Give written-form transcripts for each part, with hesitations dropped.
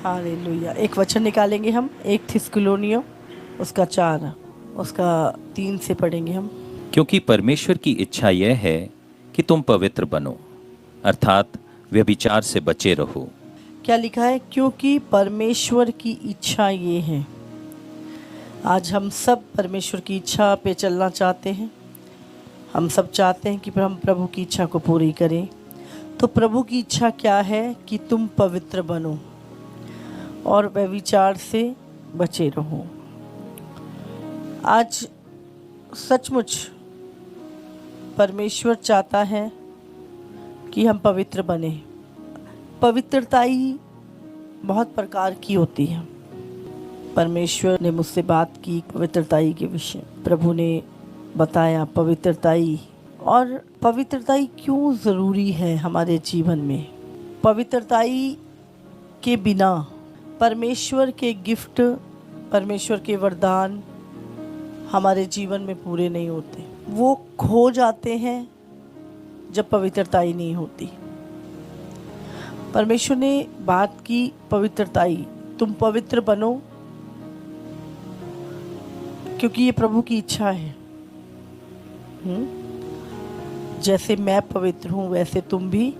Hallelujah. एक वचन निकालेंगे हम, एक थिस्सलुनीयों उसका 4 उसका 3 से पढ़ेंगे हम। क्योंकि परमेश्वर की इच्छा यह है कि तुम पवित्र बनो, अर्थात व्यभिचार से बचे रहो। क्या लिखा है? क्योंकि परमेश्वर की इच्छा ये है। आज हम सब परमेश्वर की इच्छा पे चलना चाहते हैं। हम सब चाहते हैं कि हम प्रभु की इच्छा को पूरी करें। तो प्रभु की इच्छा क्या है? कि तुम पवित्र बनो और व्यभिचार से बचे रहो। आज सचमुच परमेश्वर चाहता है कि हम पवित्र बने। पवित्रता ही बहुत प्रकार की होती है। परमेश्वर ने मुझसे बात की पवित्रताई के विषय। प्रभु ने बताया पवित्रताई, और पवित्रताई क्यों ज़रूरी है हमारे जीवन में। पवित्रताई के बिना परमेश्वर के गिफ्ट, परमेश्वर के वरदान हमारे जीवन में पूरे नहीं होते। वो खो जाते हैं जब पवित्रताई नहीं होती। परमेश्वर ने बात की पवित्रताई, तुम पवित्र बनो, क्योंकि ये प्रभु की इच्छा है। जैसे मैं पवित्र हूँ वैसे तुम भी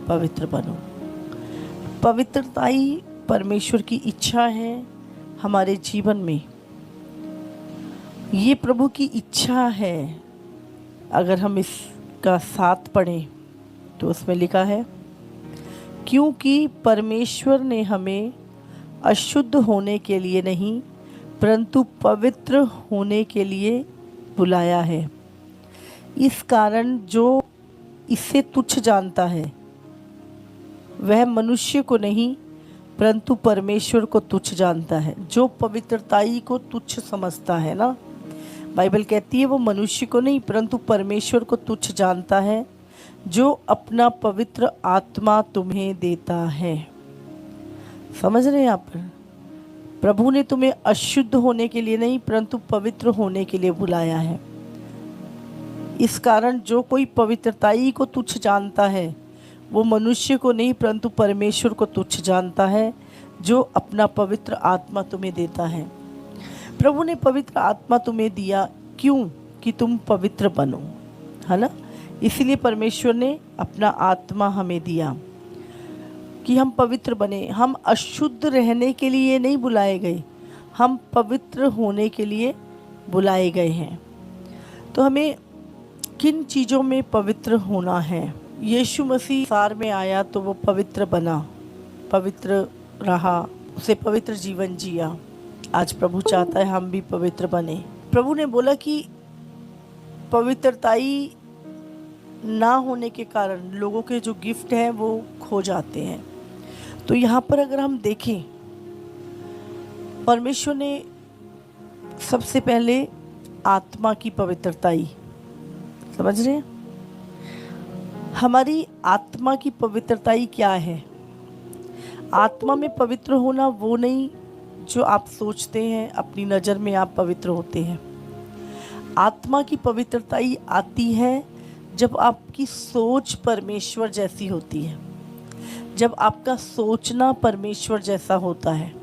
पवित्र बनो। पवित्रताई परमेश्वर की इच्छा है हमारे जीवन में। ये प्रभु की इच्छा है। अगर हम इसका 7 पढ़ें तो उसमें लिखा है, क्योंकि परमेश्वर ने हमें अशुद्ध होने के लिए नहीं परंतु पवित्र होने के लिए बुलाया है। इस कारण जो इसे तुच्छ जानता है वह मनुष्य को नहीं परंतु परमेश्वर को तुच्छ जानता है। जो पवित्रताई को तुच्छ समझता है ना, बाइबल कहती है वो मनुष्य को नहीं परंतु परमेश्वर को तुच्छ जानता है, जो अपना पवित्र आत्मा तुम्हें देता है। समझ रहे हैं आप? प्रभु ने तुम्हें अशुद्ध होने के लिए नहीं परंतु पवित्र होने के लिए बुलाया है। इस कारण जो कोई पवित्रताई को तुच्छ जानता है वो मनुष्य को नहीं परंतु परमेश्वर को तुच्छ जानता है, जो अपना पवित्र आत्मा तुम्हें देता है। प्रभु ने पवित्र आत्मा तुम्हें दिया क्यों? कि तुम पवित्र बनो, है ना। इसीलिए परमेश्वर ने अपना आत्मा हमें दिया कि हम पवित्र बने। हम अशुद्ध रहने के लिए नहीं बुलाए गए, हम पवित्र होने के लिए बुलाए गए हैं। तो हमें किन चीज़ों में पवित्र होना है? यीशु मसीह संसार में आया तो वो पवित्र बना, पवित्र रहा, उसे पवित्र जीवन जिया। आज प्रभु चाहता है हम भी पवित्र बने। प्रभु ने बोला कि पवित्रताई ना होने के कारण लोगों के जो गिफ्ट हैं वो खो जाते हैं। तो यहाँ पर अगर हम देखें, परमेश्वर ने सबसे पहले आत्मा की पवित्रताई, समझ रहे हैं? हमारी आत्मा की पवित्रताई क्या है? आत्मा में पवित्र होना वो नहीं जो आप सोचते हैं अपनी नज़र में आप पवित्र होते हैं। आत्मा की पवित्रताई आती है जब आपकी सोच परमेश्वर जैसी होती है, जब आपका सोचना परमेश्वर जैसा होता है,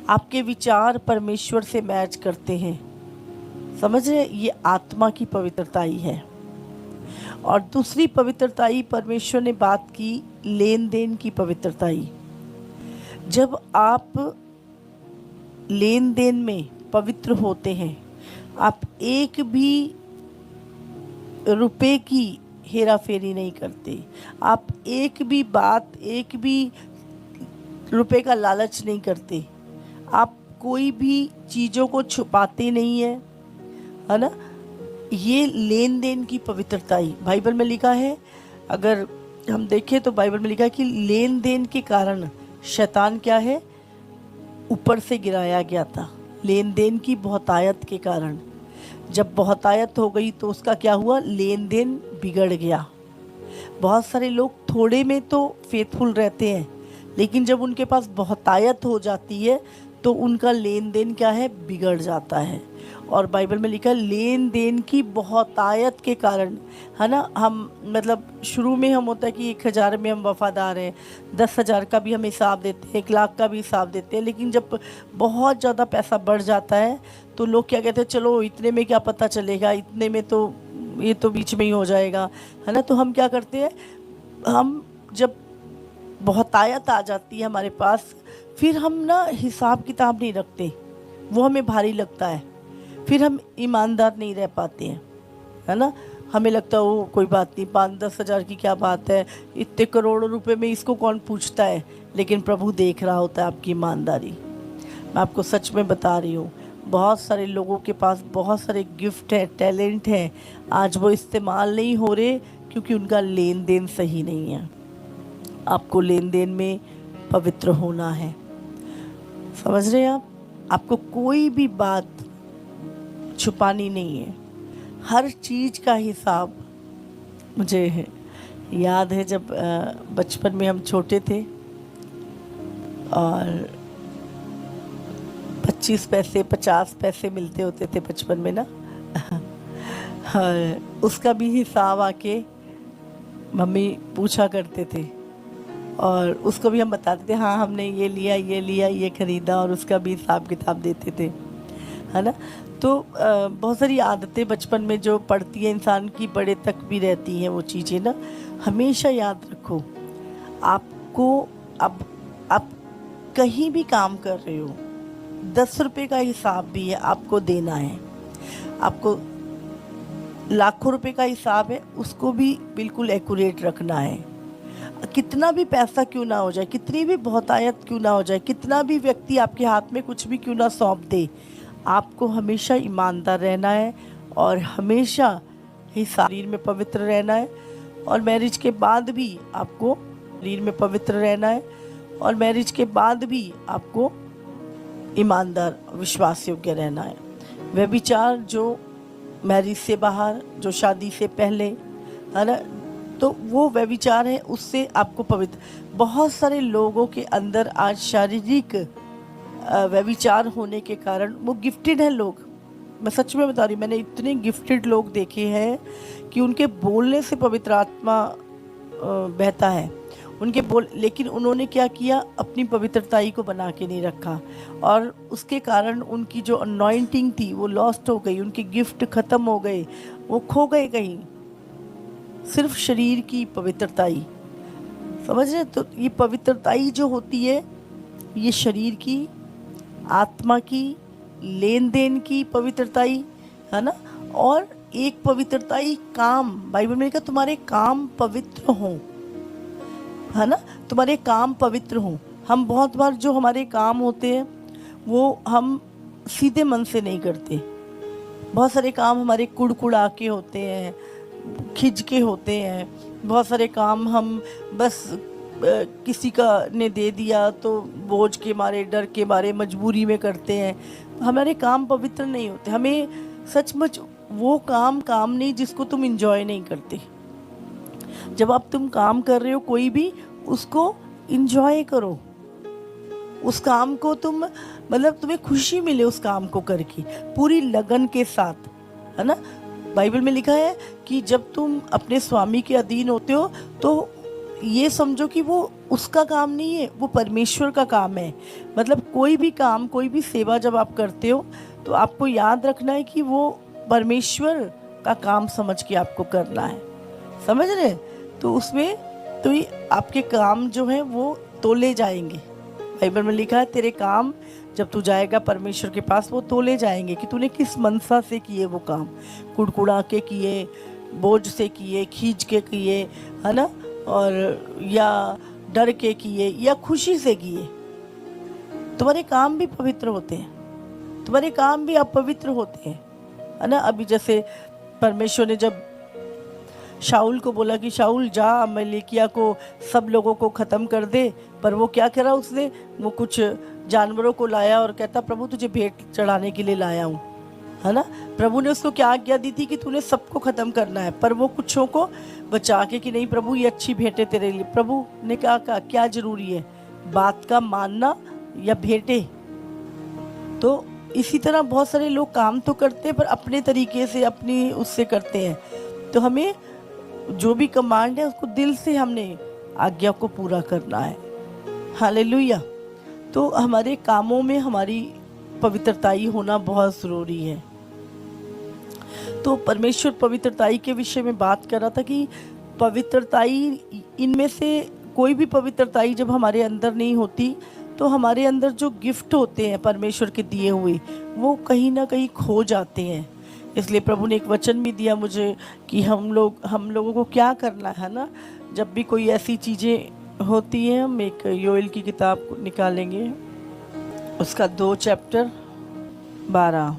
आपके विचार परमेश्वर से मैच करते हैं। समझ रहे? ये आत्मा की पवित्रताई है। और दूसरी पवित्रताई परमेश्वर ने बात की लेन देन की पवित्रताई। जब आप लेन देन में पवित्र होते हैं, आप एक भी रुपए की हेरा फेरी नहीं करते, आप एक भी बात, एक भी रुपए का लालच नहीं करते, आप कोई भी चीज़ों को छुपाते नहीं है, है ना। ये लेन देन की पवित्रताई बाइबल में लिखा है। अगर हम देखें तो बाइबल में लिखा है कि लेन देन के कारण शैतान क्या है, ऊपर से गिराया गया था। लेन देन की बहुतायत के कारण जब बहुतायत हो गई तो उसका क्या हुआ? लेन देन बिगड़ गया। बहुत सारे लोग थोड़े में तो फेथफुल रहते हैं, लेकिन जब उनके पास बहुतायत हो जाती है तो उनका लेन देन क्या है? बिगड़ जाता है। और बाइबल में लिखा है लेन देन की बहुतायत के कारण, है ना। हम मतलब शुरू में हम होता है कि 1,000 में हम वफादार हैं, 10,000 का भी हम हिसाब देते हैं, 1,00,000 का भी हिसाब देते हैं, लेकिन जब बहुत ज़्यादा पैसा बढ़ जाता है तो लोग क्या कहते हैं, चलो इतने में क्या पता चलेगा, इतने में तो ये तो बीच में ही हो जाएगा, है ना। तो हम क्या करते हैं, हम जब बहुतायत आ जाती है हमारे पास, फिर हम ना हिसाब किताब नहीं रखते, वो हमें भारी लगता है, फिर हम ईमानदार नहीं रह पाते हैं, है ना। हमें लगता है वो कोई बात नहीं, 5-10 हज़ार की क्या बात है, इतने करोड़ों रुपए में इसको कौन पूछता है। लेकिन प्रभु देख रहा होता है आपकी ईमानदारी। मैं आपको सच में बता रही हूँ, बहुत सारे लोगों के पास बहुत सारे गिफ्ट है, टैलेंट है, आज वो इस्तेमाल नहीं हो रहे क्योंकि उनका लेन देन सही नहीं है। आपको लेन देन में पवित्र होना है, समझ रहे हैं आप। आपको कोई भी बात छुपानी नहीं है, हर चीज़ का हिसाब। मुझे याद है जब बचपन में हम छोटे थे और 25 पैसे 50 पैसे मिलते होते थे बचपन में ना और उसका भी हिसाब आके मम्मी पूछा करते थे और उसको भी हम बताते थे, हाँ हमने ये लिया ये ख़रीदा, और उसका भी हिसाब किताब देते थे, है ना। तो बहुत सारी आदतें बचपन में जो पड़ती है इंसान की, बड़े तक भी रहती हैं वो चीज़ें ना। हमेशा याद रखो, आपको अब आप कहीं भी काम कर रहे हो, 10 रुपये का हिसाब भी है आपको देना है, आपको लाखों रुपए का हिसाब है उसको भी बिल्कुल एक्यूरेट रखना है। कितना भी पैसा क्यों ना हो जाए, कितनी भी बहुतायत क्यों ना हो जाए, कितना भी व्यक्ति आपके हाथ में कुछ भी क्यों ना सौंप दे, आपको हमेशा ईमानदार रहना है और हमेशा ही शरीर में पवित्र रहना है। और मैरिज के बाद भी आपको शरीर में पवित्र रहना है और मैरिज के बाद भी आपको ईमानदार विश्वास योग्य रहना है। व्यभिचार जो मैरिज से बाहर, जो शादी से पहले, है ना, तो वो व्यभिचार है, उससे आपको पवित्र। बहुत सारे लोगों के अंदर आज शारीरिक व्यभिचार होने के कारण, वो गिफ्टेड हैं लोग, मैं सच में बता रही हूँ, मैंने इतने गिफ्टेड लोग देखे हैं कि उनके बोलने से पवित्र आत्मा बहता है उनके बोल, लेकिन उन्होंने क्या किया, अपनी पवित्रताई को बना के नहीं रखा और उसके कारण उनकी जो अनॉइंटिंग थी वो लॉस्ट हो गई, उनके गिफ्ट खत्म हो गए, वो खो गए कहीं। सिर्फ शरीर की पवित्रताई, समझ रहे। तो ये पवित्रताई जो होती है, ये शरीर की, आत्मा की, लेन देन की पवित्रताई, है ना। और एक पवित्रताई काम, बाइबल में लिखा तुम्हारे काम पवित्र हों, है ना, तुम्हारे काम पवित्र हों। हम बहुत बार जो हमारे काम होते हैं वो हम सीधे मन से नहीं करते, बहुत सारे काम हमारे कुड़कुड़ा के होते हैं, खिंच के होते हैं, बहुत सारे काम हम बस किसी का ने दे दिया तो बोझ के मारे, डर के मारे, मजबूरी में करते हैं, हमारे काम पवित्र नहीं होते। हमें सचमुच वो काम नहीं जिसको तुम इंजॉय नहीं करते। जब आप तुम काम कर रहे हो कोई भी, उसको इंजॉय करो, उस काम को तुम मतलब तुम्हें खुशी मिले उस काम को करके पूरी लगन के साथ, है ना। बाइबल में लिखा है कि जब तुम अपने स्वामी के अधीन होते हो तो ये समझो कि वो उसका काम नहीं है, वो परमेश्वर का काम है। मतलब कोई भी काम, कोई भी सेवा जब आप करते हो तो आपको याद रखना है कि वो परमेश्वर का काम समझ के आपको करना है, समझ रहे। तो उसमें तो आपके काम जो है वो तोले जाएंगे। बाइबल में लिखा है तेरे काम जब तू जाएगा परमेश्वर के पास, वो तोले जाएंगे कि तूने किस मनसा से किए वो काम, कुड़कुड़ा के किए, बोझ से किए, खींच के किए, है ना, और या डर के किए या खुशी से किए। तुम्हारे काम भी पवित्र होते हैं, तुम्हारे काम भी अपवित्र होते हैं, है ना। अभी जैसे परमेश्वर ने जब शाऊल को बोला कि शाऊल जा अमलेकिया को, सब लोगों को ख़त्म कर दे, पर वो क्या करा, उसने वो कुछ जानवरों को लाया और कहता प्रभु तुझे भेंट चढ़ाने के लिए लाया हूँ, है ना। प्रभु ने उसको क्या आज्ञा दी थी कि तूने सबको ख़त्म करना है, पर वो कुछों को बचा के कि नहीं प्रभु ये अच्छी भेंटें तेरे लिए। प्रभु ने कहा क्या ज़रूरी है, बात का मानना या भेंटें। तो इसी तरह बहुत सारे लोग काम तो करते हैं पर अपने तरीके से, अपनी उससे करते हैं। तो हमें जो भी कमांड है उसको दिल से हमने आज्ञा को पूरा करना है। हालेलुया। तो हमारे कामों में हमारी पवित्रताई होना बहुत ज़रूरी है। तो परमेश्वर पवित्रताई के विषय में बात कर रहा था कि पवित्रताई, इनमें से कोई भी पवित्रताई जब हमारे अंदर नहीं होती तो हमारे अंदर जो गिफ्ट होते हैं परमेश्वर के दिए हुए, वो कहीं ना कहीं खो जाते हैं। इसलिए प्रभु ने एक वचन भी दिया मुझे कि हम लोगों को क्या करना है ना, जब भी कोई ऐसी चीज़ें होती हैं। हम एक योएल की किताब निकालेंगे, उसका 2 चैप्टर 12।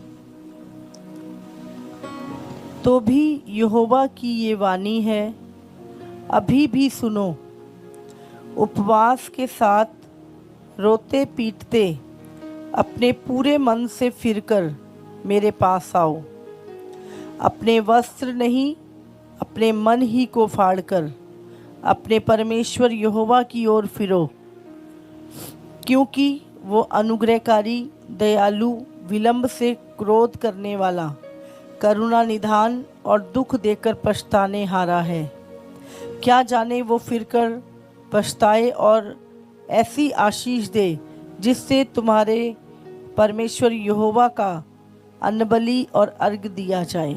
तो भी यहोवा की ये वाणी है, अभी भी सुनो, उपवास के साथ रोते पीटते अपने पूरे मन से फिरकर मेरे पास आओ। अपने वस्त्र नहीं, अपने मन ही को फाड़कर अपने परमेश्वर यहोवा की ओर फिरो, क्योंकि वो अनुग्रहकारी, दयालु, विलंब से क्रोध करने वाला, करुणा निधान और दुख देकर पछताने हारा है। क्या जाने वो फिरकर पछताए और ऐसी आशीष दे जिससे तुम्हारे परमेश्वर यहोवा का अन्नबलि और अर्घ दिया जाए,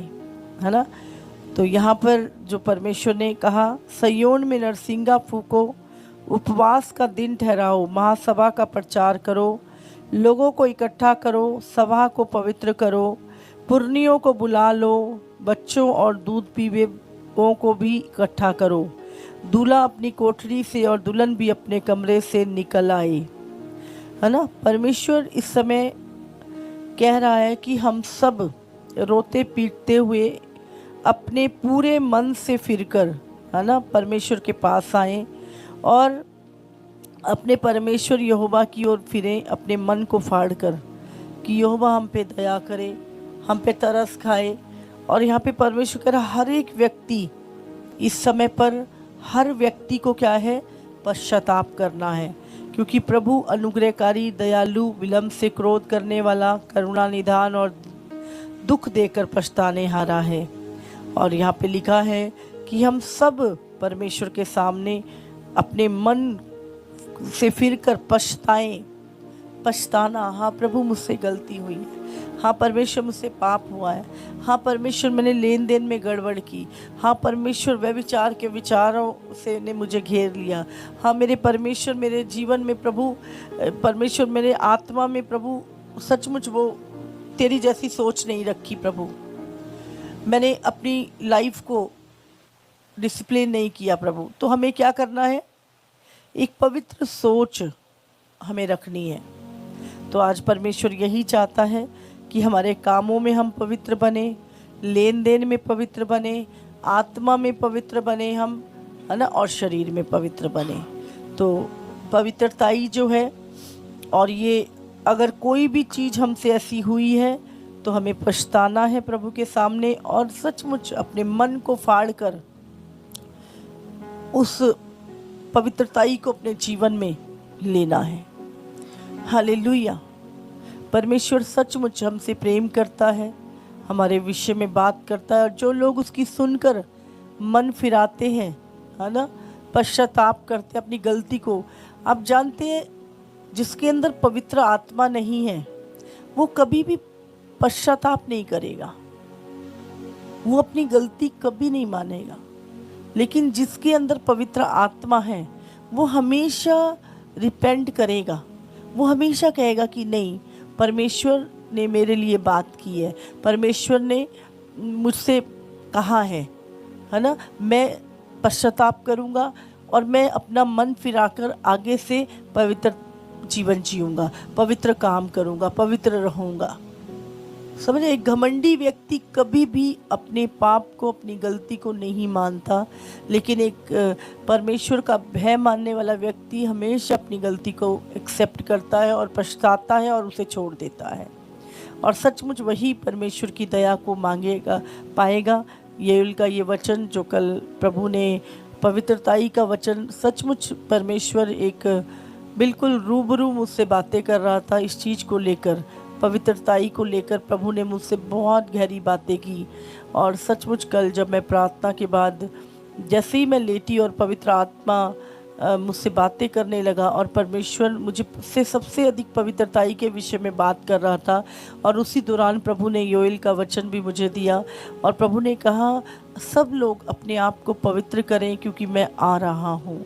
है ना। तो यहाँ पर जो परमेश्वर ने कहा, सयोन में नरसिंगा फूको, उपवास का दिन ठहराओ, महासभा का प्रचार करो, लोगों को इकट्ठा करो, सभा को पवित्र करो, पुरनियों को बुला लो, बच्चों और दूध पीवेओं को भी इकट्ठा करो। दूल्हा अपनी कोठरी से और दुल्हन भी अपने कमरे से निकल आए, है ना। परमेश्वर इस समय कह रहा है कि हम सब रोते पीटते हुए अपने पूरे मन से फिरकर, है ना, परमेश्वर के पास आएं और अपने परमेश्वर यहोवा की ओर फिरें, अपने मन को फाड़ कर कि यहोवा हम पे दया करे, हम पे तरस खाए। और यहाँ पे परमेश्वर कह रहा, हर एक व्यक्ति इस समय पर, हर व्यक्ति को क्या है, पश्चाताप करना है, क्योंकि प्रभु अनुग्रहकारी, दयालु, विलंब से क्रोध करने वाला, करुणा निधान और दुख देकर पछताने हारा है। और यहाँ पे लिखा है कि हम सब परमेश्वर के सामने अपने मन से फिरकर पछताएं। पछताना, हाँ प्रभु मुझसे गलती हुई है, हाँ परमेश्वर मुझसे पाप हुआ है, हाँ परमेश्वर मैंने लेन देन में गड़बड़ की, हाँ परमेश्वर व्यभिचार के विचारों से ने मुझे घेर लिया, हाँ मेरे परमेश्वर मेरे जीवन में प्रभु, परमेश्वर मेरे आत्मा में प्रभु सचमुच वो तेरी जैसी सोच नहीं रखी प्रभु, मैंने अपनी लाइफ को डिसिप्लिन नहीं किया प्रभु। तो हमें क्या करना है, एक पवित्र सोच हमें रखनी है। तो आज परमेश्वर यही चाहता है कि हमारे कामों में हम पवित्र बने, लेन देन में पवित्र बने, आत्मा में पवित्र बने हम, है ना, और शरीर में पवित्र बने। तो पवित्रताई जो है, और ये अगर कोई भी चीज़ हमसे ऐसी हुई है तो हमें पछताना है प्रभु के सामने और सचमुच अपने मन को फाड़ कर उस पवित्रताई को अपने जीवन में लेना है। हालेलुया। परमेश्वर सचमुच हमसे प्रेम करता है, हमारे विषय में बात करता है, और जो लोग उसकी सुनकर मन फिराते हैं, है ना, पश्चाताप करते हैं अपनी गलती को। आप जानते हैं, जिसके अंदर पवित्र आत्मा नहीं है वो कभी भी पश्चाताप नहीं करेगा, वो अपनी गलती कभी नहीं मानेगा। लेकिन जिसके अंदर पवित्र आत्मा है वो हमेशा रिपेंट करेगा, वो हमेशा कहेगा कि नहीं, परमेश्वर ने मेरे लिए बात की है, परमेश्वर ने मुझसे कहा है ना, मैं पश्चाताप करूँगा और मैं अपना मन फिराकर आगे से पवित्र जीवन जीऊँगा, पवित्र काम करूँगा, पवित्र रहूँगा। समझे, एक घमंडी व्यक्ति कभी भी अपने पाप को, अपनी गलती को नहीं मानता, लेकिन एक परमेश्वर का भय मानने वाला व्यक्ति हमेशा अपनी गलती को एक्सेप्ट करता है और पछताता है और उसे छोड़ देता है, और सचमुच वही परमेश्वर की दया को मांगेगा, पाएगा। योएल का ये वचन जो कल प्रभु ने पवित्रताई का वचन, सचमुच परमेश्वर एक बिल्कुल रूबरू मुझसे बातें कर रहा था इस चीज़ को लेकर, पवित्रताई को लेकर प्रभु ने मुझसे बहुत गहरी बातें की। और सचमुच कल जब मैं प्रार्थना के बाद जैसे ही मैं लेटी और पवित्र आत्मा मुझसे बातें करने लगा और परमेश्वर मुझे से सबसे अधिक पवित्रताई के विषय में बात कर रहा था, और उसी दौरान प्रभु ने योएल का वचन भी मुझे दिया और प्रभु ने कहा सब लोग अपने आप को पवित्र करें क्योंकि मैं आ रहा हूँ।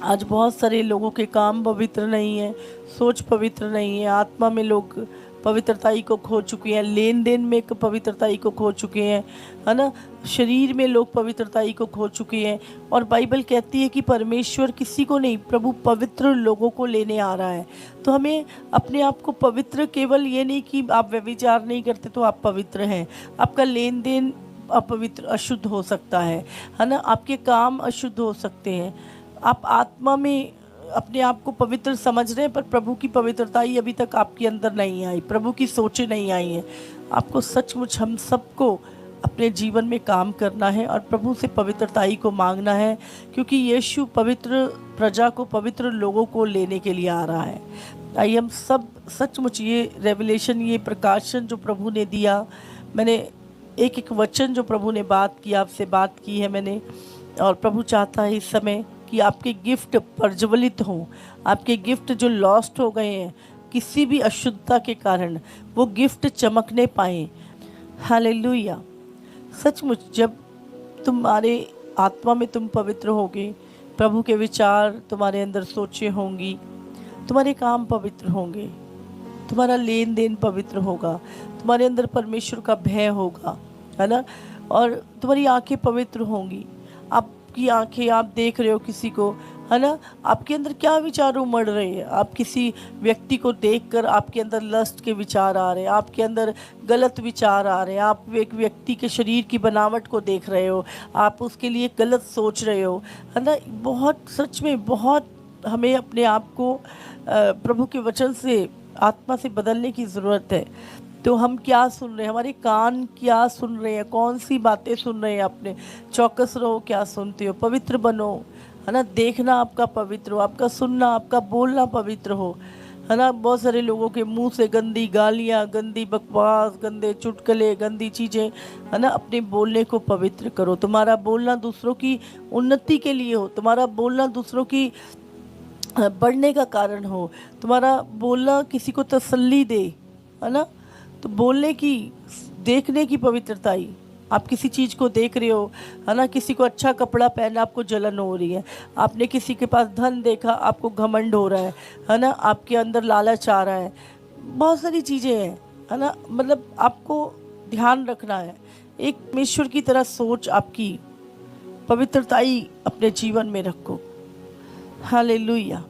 आज बहुत सारे लोगों के काम पवित्र नहीं है, सोच पवित्र नहीं है, आत्मा में लोग पवित्रताई को खो चुके हैं, लेन देन में पवित्रताई को खो चुके हैं, है ना, शरीर में लोग पवित्रताई को खो चुके हैं। और बाइबल कहती है कि परमेश्वर किसी को नहीं, प्रभु पवित्र लोगों को लेने आ रहा है। तो हमें अपने आप को पवित्र, केवल ये नहीं कि आप व्यभिचार नहीं करते तो आप पवित्र हैं, आपका लेन देन अपवित्र अशुद्ध हो सकता है ना, आपके काम अशुद्ध हो सकते हैं, आप आत्मा में अपने आप को पवित्र समझ रहे हैं पर प्रभु की पवित्रताई अभी तक आपके अंदर नहीं आई, प्रभु की सोचें नहीं आई हैं। आपको सचमुच हम सबको अपने जीवन में काम करना है और प्रभु से पवित्रताई को मांगना है, क्योंकि यीशु पवित्र प्रजा को, पवित्र लोगों को लेने के लिए आ रहा है। आइए हम सब सचमुच ये रेवलेशन, ये प्रकाशन जो प्रभु ने दिया, मैंने एक एक वचन जो प्रभु ने बात की, आपसे बात की है मैंने, और प्रभु चाहता है इस समय कि आपके गिफ्ट प्रज्वलित हों, आपके गिफ्ट जो लॉस्ट हो गए हैं किसी भी अशुद्धता के कारण, वो गिफ्ट चमकने पाएँ। हालेलुया। सचमुच जब तुम्हारे आत्मा में तुम पवित्र होगे, प्रभु के विचार तुम्हारे अंदर सोचे होंगी, तुम्हारे काम पवित्र होंगे, तुम्हारा लेन देन पवित्र होगा, तुम्हारे अंदर परमेश्वर का भय होगा, है ना, और तुम्हारी आंखें पवित्र होंगी। आपकी आंखें, आप देख रहे हो किसी को, है ना, आपके अंदर क्या विचार उमड़ रहे हैं, आप किसी व्यक्ति को देखकर आपके अंदर लस्ट के विचार आ रहे हैं, आपके अंदर गलत विचार आ रहे हैं, आप एक व्यक्ति के शरीर की बनावट को देख रहे हो, आप उसके लिए गलत सोच रहे हो, है ना। बहुत सच में बहुत हमें अपने आप को प्रभु के वचन से, आत्मा से बदलने की ज़रूरत है। तो हम क्या सुन रहे हैं, हमारे कान क्या सुन रहे हैं, कौन सी बातें सुन रहे हैं, अपने चौकस रहो क्या सुनते हो, पवित्र बनो, है ना, देखना आपका पवित्र हो, आपका सुनना, आपका बोलना पवित्र हो, है ना। बहुत सारे लोगों के मुंह से गंदी गालियाँ, गंदी बकवास, गंदे चुटकुले, गंदी चीज़ें, है ना। अपने बोलने को पवित्र करो, तुम्हारा बोलना दूसरों की उन्नति के लिए हो, तुम्हारा बोलना दूसरों की बढ़ने का कारण हो, तुम्हारा बोलना किसी को तसल्ली दे, है ना। तो बोलने की, देखने की पवित्रताई, आप किसी चीज़ को देख रहे हो, है ना, किसी को अच्छा कपड़ा पहना आपको जलन हो रही है, आपने किसी के पास धन देखा आपको घमंड हो रहा है ना, आपके अंदर लालच आ रहा है, बहुत सारी चीज़ें हैं, है ना। मतलब आपको ध्यान रखना है, एक परमेश्वर की तरह सोच, आपकी पवित्रताई अपने जीवन में रखो। हालेलुया।